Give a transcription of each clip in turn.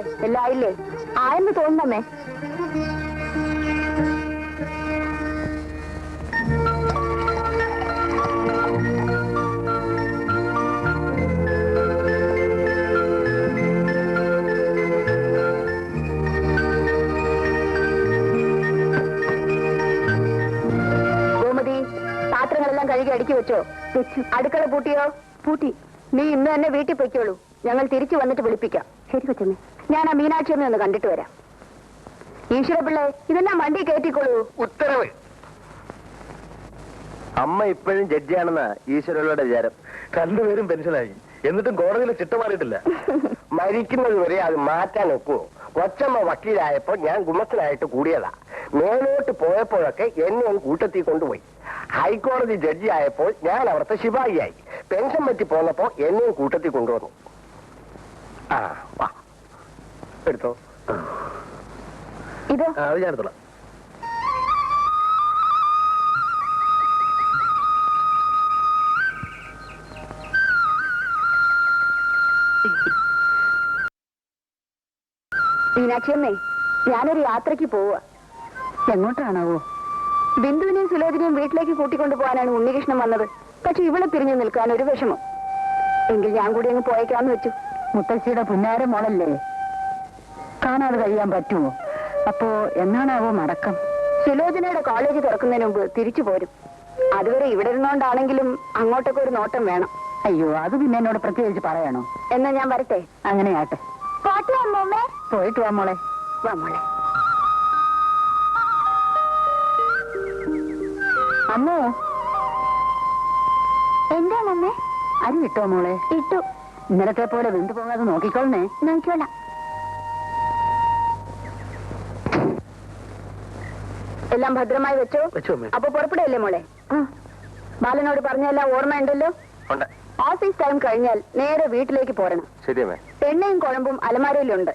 മോളെ, എല്ലാം ആയില്ലേ? ആയെന്ന് തോന്നുന്നമ്മേ. ഗോമതി, പാത്രങ്ങളെല്ലാം കഴുകി അടുക്കി വെച്ചോ? വെച്ചു. അടുക്കള പൂട്ടിയോ? പൂട്ടി. നീ ഇന്ന് തന്നെ വീട്ടിൽ പൊയ്ക്കോളൂ. ഞങ്ങൾ തിരിച്ചു വന്നിട്ട് വിളിപ്പിക്കാം. ശരി കൊച്ചമ്മേ. ഞാൻ ആ മീനാക്ഷിയമ്മ ഒന്ന് കണ്ടിട്ട് വരാം. ഈശ്വരപിള്ളേ, ഇതെല്ലാം വണ്ടി കയറ്റിക്കോളൂ. ഉത്തരവ്. അമ്മ ഇപ്പോഴും ജഡ്ജിയാണെന്നാ ഈശ്വരയുടെ വിചാരം. രണ്ടുപേരും പെൻഷനായി, എന്നിട്ടും കോടതിയിൽ ചിട്ട മാറിയിട്ടില്ല. മരിക്കുന്നത് വരെ അത് മാറ്റാൻ ഒക്കുവോ? കൊച്ചമ്മ വക്കീലായപ്പോൾ ഞാൻ ഗുമസ്തനായിട്ട് കൂടിയതാ. മേലോട്ട് പോയപ്പോഴൊക്കെ എന്നെ കൂട്ടത്തിൽ കൊണ്ടുപോയി. ഹൈക്കോടതി ജഡ്ജി ആയപ്പോൾ ഞാൻ അവിടുത്തെ ശിപായിയായി. പെൻഷൻ പറ്റി പോന്നപ്പോ എന്നെയും കൂട്ടത്തിൽ കൊണ്ടുവന്നു. ആ വാ എടുത്തോ. ഇത് അത് ഞാൻ എടുത്തോളാം. മീനാക്ഷിയമ്മേ, ഞാനൊരു യാത്രയ്ക്ക് പോവുക. എങ്ങോട്ടാണാവോ? ബിന്ദുവിനെയും സുലോചനയും വീട്ടിലേക്ക് കൂട്ടിക്കൊണ്ടു പോകാനാണ് ഉണ്ണികൃഷ്ണൻ വന്നത്. പക്ഷെ ഇവിടെ പിരിഞ്ഞു നിൽക്കാൻ ഒരു വിഷമം. എങ്കിൽ ഞാൻ കൂടി അങ്ങ് പോയേക്കാന്ന് വെച്ചു. മുത്തശ്ശിയുടെ പുന്നാര മോളല്ലേ, കാണാതെ കഴിയാൻ പറ്റുമോ? അപ്പോ എന്നാണാവോ മടക്കം? സുലോചനയുടെ കോളേജ് തുറക്കുന്നതിന് മുമ്പ് തിരിച്ചു പോരും. അതുവരെ ഇവിടെ ഇരുന്നോണ്ടാണെങ്കിലും അങ്ങോട്ടൊക്കെ ഒരു നോട്ടം വേണം. അയ്യോ, അത് പിന്നെ എന്നോട് പ്രത്യേകിച്ച് പറയണോ? എന്നാ ഞാൻ വരട്ടെ. അങ്ങനെയാട്ടെ. പോയിട്ട് വാ മോളെ. വാ മോളെ. അമ്മോ, എന്താണമ്മേ? അരി ഇട്ടോ മോളെ? ഇട്ടു. ഇന്നലത്തെ പോലെ വെന്തു പോകാതെ നോക്കിക്കോളണേ. നോക്കിക്കോളാം. എല്ലാം ഭദ്രമായി വെച്ചോ? അപ്പൊ പുറപ്പെടല്ലേ മോളെ? ബാലനോട് പറഞ്ഞെല്ലാം ഓർമ്മയുണ്ടല്ലോ? ഓഫീസ് ടൈം കഴിഞ്ഞാൽ നേരെ വീട്ടിലേക്ക് പോരണം. ശരിയമ്മേ. എണ്ണയും കുഴമ്പും അലമാരയിലുണ്ട്.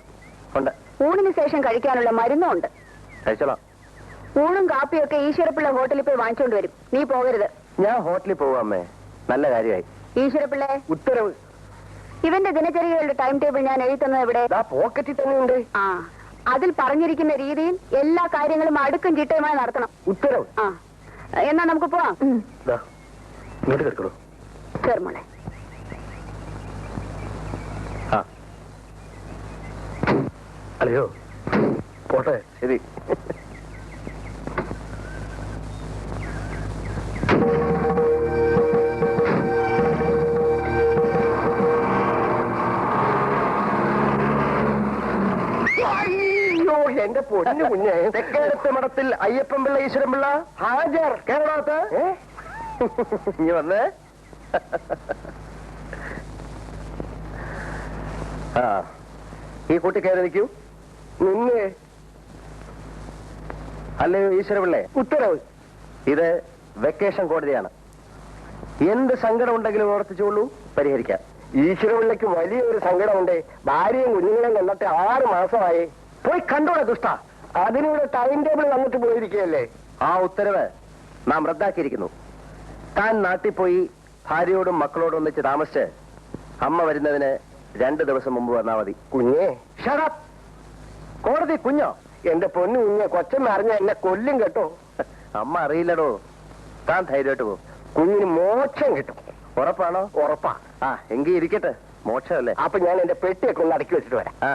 ഊണിന് ശേഷം കഴിക്കാനുള്ള മരുന്നും ഉണ്ട്. ഊണും കാപ്പിയൊക്കെ ഈശ്വരപ്പിള്ള ഹോട്ടലിൽ പോയി വാങ്ങിച്ചോണ്ട് വരും. നീ പോകരുത്. ഞാൻ ഹോട്ടലിൽ പോവാമേ. നല്ല കാര്യമായി. ഈശ്വരപ്പിള്ളേ, ഉത്തരവ്. ഇവന്റെ ദിനചര്യകളുടെ ടൈം ടേബിൾ ഞാൻ എഴുതി തന്നത് എവിടെ? പോക്കറ്റിൽ തന്നെയുണ്ട്. ആ, അതിൽ പറഞ്ഞിരിക്കുന്ന രീതിയിൽ എല്ലാ കാര്യങ്ങളും അടുക്കും ചിട്ടയുമായി നടത്തണം. ഉത്തരവ്. ആ, എന്നാ നമുക്ക് പോവാം. ഇങ്ങോട്ട് കേൾക്കണോ? കേർമോളെ. അല്ലയോ, പോട്ടെ. ശരി. എന്റെ പൊന്നു കുഞ്ഞെ, തെക്കേടത്തെ മഠത്തിൽ അയ്യപ്പൻ പിള്ള ഈശ്വരൻ പിള്ള ഹാജർ. കേരളത്ത് ഇനി വന്നേ. ആ, ഈ കൂട്ടി കയറി നിൽക്കൂ. നിന്നെ. അല്ലയോ ഈശ്വരപിള്ളേ, ഉത്തരവ്. ഇത് വെക്കേഷൻ കോടതിയാണ്. എന്ത് സങ്കടം ഉണ്ടെങ്കിലും ഓർത്തിച്ചോളൂ, പരിഹരിക്കാം. ഈശ്വരപിള്ളയ്ക്ക് വലിയൊരു സങ്കടമുണ്ട്. ഭാര്യയും കുഞ്ഞുങ്ങളെയും കണ്ടിട്ട് 6 മാസമായി. പോയി കണ്ടോടെ ദുഷ്ട. അതിനിവിടെ ടൈം ടേബിൾ വന്നിട്ട് പോയിരിക്കുകയല്ലേ. ആ ഉത്തരവ് നാം റദ്ദാക്കിയിരിക്കുന്നു. താൻ നാട്ടിൽ പോയി ഭാര്യയോടും മക്കളോടും ഒന്നിച്ച് താമസിച്ച് അമ്മ വരുന്നതിന് 2 ദിവസം മുമ്പ് വന്നാൽ മതി. കുഞ്ഞേ, ഷടപ്പ്. കോടതി കുഞ്ഞോ? എന്റെ പൊന്നു കുഞ്ഞെ, കൊച്ചമ്മ അറിഞ്ഞ എന്നെ കൊല്ലും കേട്ടോ. അമ്മ അറിയില്ലടോ. താൻ ധൈര്യമായിട്ട് പോ. കുഞ്ഞിന് മോക്ഷം കിട്ടും. ഉറപ്പാണോ? ഉറപ്പാ. ആ, എങ്കിൽ ഇരിക്കട്ടെ. മോക്ഷമല്ലേ. അപ്പൊ ഞാൻ എന്റെ പെട്ടിയൊക്കെ ഒന്ന് അടക്കി വെച്ചിട്ട് വരാം. ആ.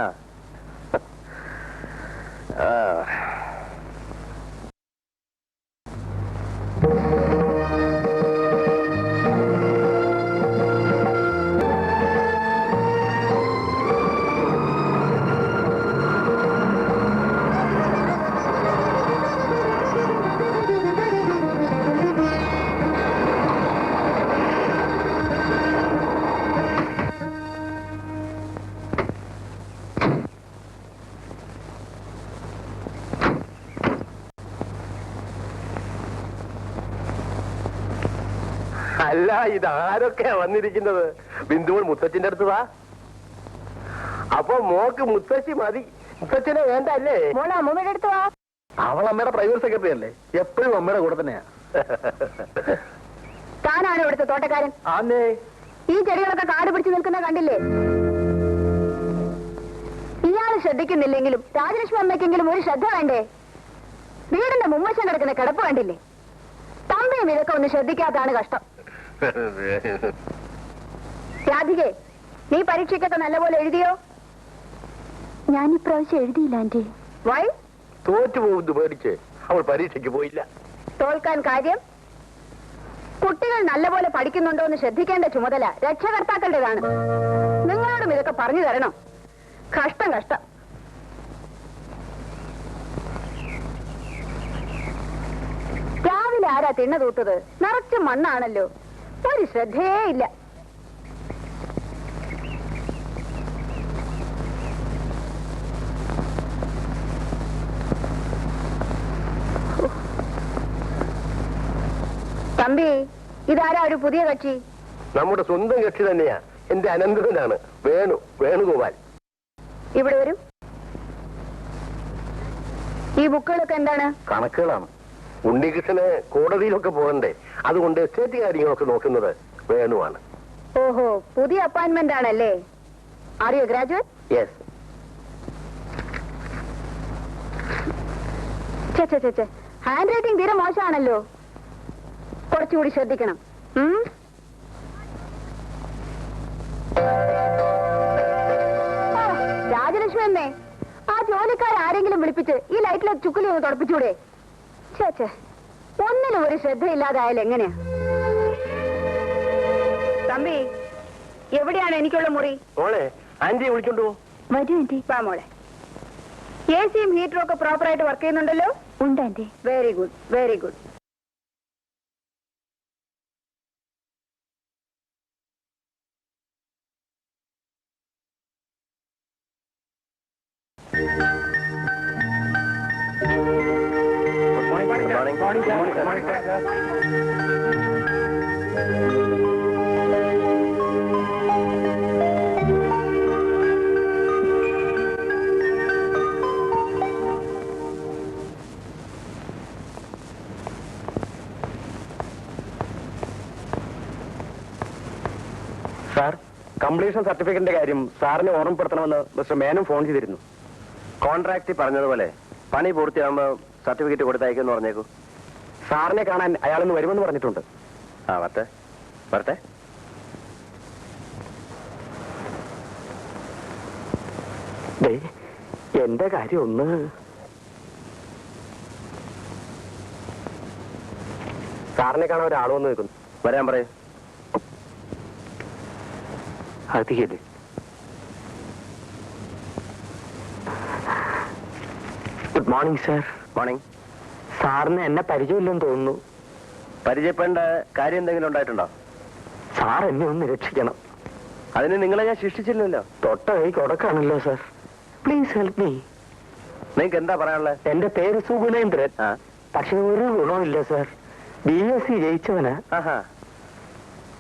അല്ല, ഇതാരൊക്കെയാ വന്നിരിക്കുന്നത്? ബിന്ദുമോൾ മുത്തച്ഛന്റെ അടുത്ത് വാ. അപ്പൊ മോക്ക് മുത്തശ്ശി മതി. മുത്തച്ഛനെ വേണ്ട അല്ലേ? മോളെ അമ്മയുടെ അടുത്ത് വാ. അവൾ അമ്മയുടെ പ്രൈവറ്റ് സെക്രട്ടറി അല്ലേ? എപ്പോഴും അമ്മയുടെ കൂടെ തന്നെയാ. താനാണ് ഇവിടുത്തെ തോട്ടക്കാരൻ? ആന്നേ. ഈ ചെടികളൊക്കെ കാട് പിടിച്ചു നിൽക്കുന്ന കണ്ടില്ലേ? ഇയാൾ ശ്രദ്ധിക്കുന്നില്ലെങ്കിലും രാജലക്ഷ്മി അമ്മയ്ക്കെങ്കിലും ഒരു ശ്രദ്ധ വേണ്ടേ? വീടിന്റെ മുമ്മശം കിടക്കുന്ന കിടപ്പ് വേണ്ടില്ലേ? തമ്പിയും ഇതൊക്കെ ഒന്ന് ശ്രദ്ധിക്കാത്തതാണ് കഷ്ടം. രാധികെ, നീ പരീക്ഷയ്ക്കൊക്കെ നല്ലപോലെ എഴുതിയോ? ഞാൻ ഇപ്രാവശ്യം എഴുതിയില്ല ആന്റി. വൈ? തോറ്റുപോകുന്നു പേടിച്ച് അവൾ പരീക്ഷയ്ക്ക് പോയില്ല. തോൽക്കാൻ കാര്യം? കുട്ടികൾ നല്ലപോലെ പഠിക്കുന്നുണ്ടോ എന്ന് ശ്രദ്ധിക്കേണ്ട ചുമതല രക്ഷകർത്താക്കളുടേതാണ്. നിങ്ങളോടും ഇതൊക്കെ പറഞ്ഞു തരണം. കഷ്ടം കഷ്ടം. രാവിലെ ആരാ തിണ്ണ തൂത്തത്? നിറച്ച് മണ്ണാണല്ലോ. ഒരു ശ്രദ്ധയേ ഇല്ല. തമ്പി, ഇതാരാ ഒരു പുതിയ കക്ഷി? നമ്മുടെ സ്വന്തം കക്ഷി തന്നെയാ. എന്റെ അനന്തരനാണ് വേണുഗോപാൽ. ഇവിടെ വരും. ഈ ബുക്കുകളൊക്കെ എന്താണ്? കണക്കുകളാണ്. ഉണ്ണികൃഷ്ണന് കോടതിയിലൊക്കെ പോകണ്ടേ, അതുകൊണ്ട് എസ്റ്റേറ്റ് കാര്യങ്ങളൊക്കെ നോക്കുന്നത് വേണുവാണ്. ഓഹോ, പുതിയ അപ്പോയിന്റ്മെന്റ് ആണല്ലേ? Are you graduate? Yes. Hand writing തീരെ മോശമാണല്ലോ. കുറച്ചുകൂടി ശ്രദ്ധിക്കണം. രാജലക്ഷ്മി അമ്മേ, ആ ജോലിക്കാരെങ്കിലും വിളിപ്പിച്ച് ഈ ലൈറ്റിലെ ചുക്കുലി ഒന്ന് തുടപ്പിച്ചൂടെ? ചേച്ചേ, ഒന്നിനും ഒരു ശ്രദ്ധയില്ലാതായാലും എങ്ങനെയാ? തമ്പി, എവിടെയാണ് എനിക്കുള്ള മുറി? മോളെ, ആന്റിയെ വിളിച്ചോണ്ടു പോ. വരൂ ആന്റി. വാ മോളെ. എസിയും ഹീറ്ററും ഒക്കെ പ്രോപ്പറായിട്ട് വർക്ക് ചെയ്യുന്നുണ്ടല്ലോ? ഉണ്ട് aunty. Very good, very good. Sir, completion സർട്ടിഫിക്കറ്റിന്റെ കാര്യം സാറിനെ ഓർമ്മപ്പെടുത്തണമെന്ന് മിസ്റ്റർ മേനും ഫോൺ ചെയ്തിരുന്നു. കോൺട്രാക്ട് പറഞ്ഞതുപോലെ പണി പൂർത്തിയാകുമ്പോ സർട്ടിഫിക്കറ്റ് കൊടുത്തയക്കുമെന്ന് പറഞ്ഞേക്കൂ. സാറിനെ കാണാൻ അയാളൊന്ന് വരുമെന്ന് പറഞ്ഞിട്ടുണ്ട്. ആ, വരട്ടെ വരട്ടെ. എന്റെ കാര്യം ഒന്ന് സാറിനെ കാണാൻ ഒരാൾ വന്ന് നിൽക്കുന്നു. വരാൻ പറയൂ. അതില്ലേ? Good morning sir. മോർണിംഗ്. സാറിന് എന്നെ പരിചയമില്ലെന്ന് തോന്നുന്നു. പരിചയപ്പെടേണ്ട കാര്യം എന്തെങ്കിലും ഉണ്ടായിട്ടുണ്ടോ? സാർ എന്നെ ഒന്ന് രക്ഷിക്കണം. അതിന് നിങ്ങളെ ഞാൻ ശിക്ഷിച്ചില്ലല്ലോ. തൊട്ട കൈ കൊടുക്കാണല്ലോ സർ. Please help me. നിങ്ങൾക്ക് എന്താ പറയാനുള്ളത്? എന്റെ പേര് സുഗുണേന്ദ്രൻ. പക്ഷെ ഒരു ഗുണമില്ല സർ. BSc ജയിച്ചവന്.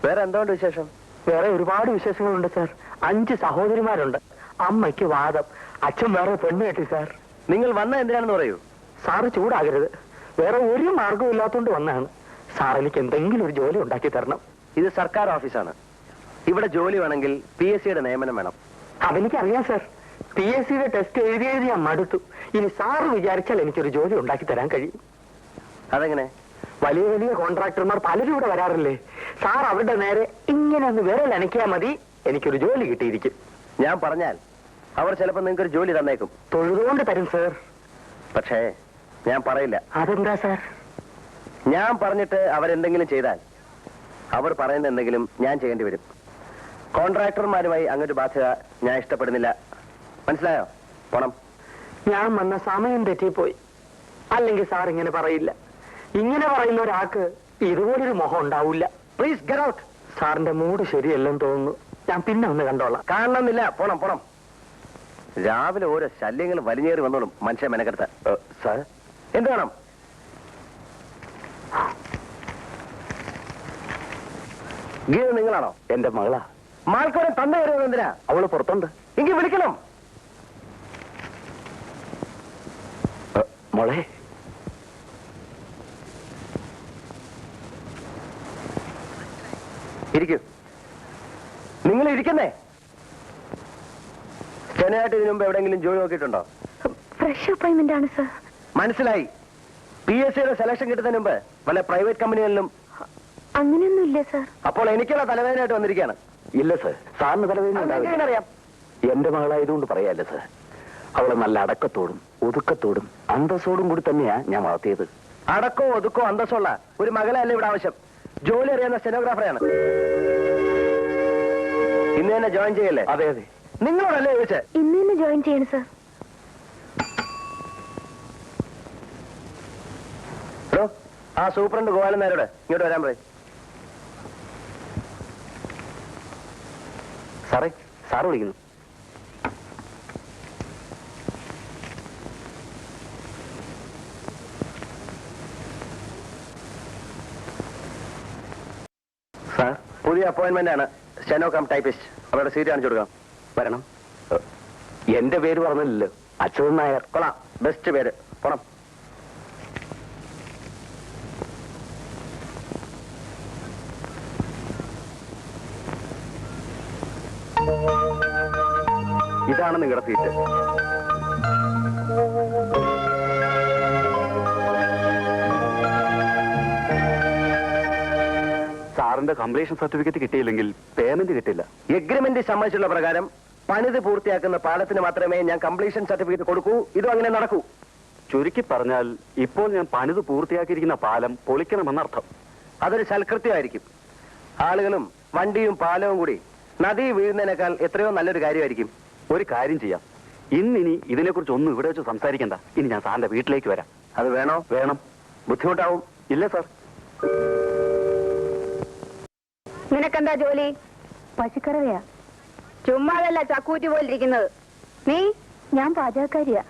വേറെ എന്തുകൊണ്ട് വിശേഷം? വേറെ ഒരുപാട് വിശേഷങ്ങളുണ്ട് സാർ. 5 സഹോദരിമാരുണ്ട്. അമ്മയ്ക്ക് വാദം, അച്ഛൻ വേറെ പെണ്ണ് കെട്ടി സാർ. നിങ്ങൾ വന്ന എന്തിനാണെന്ന് പറയൂ. സാറ് ചൂടാകരുത്. വേറെ ഒരു മാർഗവും ഇല്ലാത്തോണ്ട് വന്നാണ്. സാർ എനിക്ക് എന്തെങ്കിലും ഒരു ജോലി ഉണ്ടാക്കി തരണം. ഇത് സർക്കാർ ഓഫീസാണ്. ഇവിടെ ജോലി വേണമെങ്കിൽ PSCയുടെ നിയമനം വേണം. അതെനിക്കറിയാം സാർ. PSCയുടെ ടെസ്റ്റ് എഴുതി ഞാൻ മടുത്തു. ഇനി സാറ് വിചാരിച്ചാൽ എനിക്കൊരു ജോലി ഉണ്ടാക്കി തരാൻ കഴിയും. അതെങ്ങനെ? വലിയ വലിയ കോൺട്രാക്ടർമാർ പലരും ഇവിടെ വരാറില്ലേ? സാർ അവരുടെ നേരെ ഇങ്ങനെ ഒന്ന് വിരൽ അനക്കിയാൽ മതി, എനിക്കൊരു ജോലി കിട്ടിയിരിക്കും. ഞാൻ പറഞ്ഞാൽ അവർ ചിലപ്പോൾ നിങ്ങൾക്കൊരു ജോലി തന്നേക്കും. തൊഴുതുകൊണ്ട് തരും സാർ. പക്ഷേ ഞാൻ പറയില്ല. അതെന്താ സാർ? ഞാൻ പറഞ്ഞിട്ട് അവരെന്തെങ്കിലും ചെയ്താൽ അവർ പറയുന്ന എന്തെങ്കിലും ഞാൻ ചെയ്യേണ്ടി വരും. കോൺട്രാക്ടർമാരുമായി അങ്ങൊരു ബാധ്യത ഞാൻ ഇഷ്ടപ്പെടുന്നില്ല. മനസ്സിലായോ? പോണം. ഞാൻ വന്ന സമയം തെറ്റിപ്പോയി. അല്ലെങ്കിൽ സാർ ഇങ്ങനെ പറയില്ല. ഇങ്ങനെ പറയുന്ന ഒരാൾക്ക് ഇതുപോലൊരു മോഹം ഉണ്ടാവില്ല. Please get out. സാറിന്റെ മൂഡ് ശരിയല്ലെന്ന് തോന്നുന്നു. ഞാൻ പിന്നെ ഒന്ന് കണ്ടോളാം. കാണണമെന്നില്ല. പോണം പോണം. രാവിലെ ഓരോ ശല്യങ്ങൾ വലിഞ്ഞേറി വന്നോളും മനുഷ്യ മെനക്കെടുത്ത. സാർ, എന്ത് വേണം? ഗീത നിങ്ങളാണോ? എന്റെ മകളാ. മാൾക്കോടെ തന്ന വരുന്നത് എന്തിനാ? അവള് പുറത്തുണ്ട്. എങ്കിൽ വിളിക്കണം. മോളെ, ഇരിക്കൂ. നിങ്ങൾ ഇരിക്കുന്നേ. സ്റ്റേ ഷെനയായിട്ട് ഇതിനു മുമ്പ് എവിടെയെങ്കിലും ജോലി നോക്കിയിട്ടുണ്ടോ? ഫ്രഷ് അപ്പോയിന്റ്മെന്റ് ആണ് സർ. മനസ്സിലായി. PSCയുടെ സെലക്ഷൻ കിട്ടുന്നതിന് മുമ്പ് വല്ല പ്രൈവറ്റ് കമ്പനികളിലും? അങ്ങനെയൊന്നും ഇല്ല സർ. അപ്പോൾ എനിക്കുള്ള തലവേദനയായിട്ട് വന്നിരിക്കുകയാണ്. ഇല്ല സർ, സാറിന് തലവേദന അറിയാം. എന്റെ മകളായതുകൊണ്ട് പറയാല്ലേ സർ. അവളെ നല്ല അടക്കത്തോടും ഒതുക്കത്തോടും അന്തസ്സോടും കൂടി തന്നെയാ ഞാൻ വളർത്തിയത്. അടക്കോ ഒതുക്കോ അന്തസ്സുള്ള ഒരു മകളല്ല ഇവിടെ ആവശ്യം. ജോലി അറിയുന്ന സ്റ്റെനോഗ്രാഫറെയാണ്. ഇന്ന് തന്നെ ജോയിൻ ചെയ്യല്ലേ? അതെ അതെ. നിങ്ങളോടല്ലേ ചോദിച്ചേ? ഇന്ന് തന്നെ ജോയിൻ ചെയ്യണം സർ. ആ സൂപ്രണ്ട് ഗോപാലൻ നായരോട് ഇങ്ങോട്ട് വരാൻ പറയും. സാറേ, സാറ് വിളിക്കുന്നു. സാർ, പുതിയ അപ്പോയിന്റ്മെന്റ് ആണ്. Steno cum typist. അവരുടെ സീറ്റ് കാണിച്ചു കൊടുക്കാം. വരണം. എന്റെ പേര് പറഞ്ഞില്ലല്ലോ. അച്യുതൻ നായർ. കൊള്ളാം, ബെസ്റ്റ് പേര്. പോണം. ഇതാണ് നിങ്ങളുടെ സീറ്റ്. സാറിന്റെ കംപ്ലീഷൻ സർട്ടിഫിക്കറ്റ് കിട്ടിയില്ലെങ്കിൽ പേയ്മെന്റ് കിട്ടില്ല. എഗ്രിമെന്റ് സമ്മതിച്ചുള്ള പ്രകാരം പണിത് പൂർത്തിയാക്കുന്ന പാലത്തിന് മാത്രമേ ഞാൻ കംപ്ലീഷൻ സർട്ടിഫിക്കറ്റ് കൊടുക്കൂ. ഇതും അങ്ങനെ നടക്കൂ. ചുരുക്കി പറഞ്ഞാൽ ഇപ്പോൾ ഞാൻ പണിത് പൂർത്തിയാക്കിയിരിക്കുന്ന പാലം പൊളിക്കണമെന്നർത്ഥം. അതൊരു സൽകൃത്യമായിരിക്കും. ആളുകളും വണ്ടിയും പാലവും കൂടി നദി വീഴുന്നതിനേക്കാൾ എത്രയോ നല്ലൊരു കാര്യമായിരിക്കും. ഒരു കാര്യം ചെയ്യാം, ഇന്നിനി ഇതിനെക്കുറിച്ച് ഒന്നും ഇവിടെ വെച്ച് സംസാരിക്കണ്ട. ഇനി ഞാൻ സാറിന്റെ വീട്ടിലേക്ക് വരാം. അത് വേണോ? വേണം. ബുദ്ധിമുട്ടാവും? ഇല്ല സാർ. നിനക്കെന്താ ജോലി? പശുക്കറവയാ. ചുമ്മാതല്ല ചക്കൂറ്റി പോലിരിക്കുന്നത്. നീ? ഞാൻ പാചകക്കാരിയാ.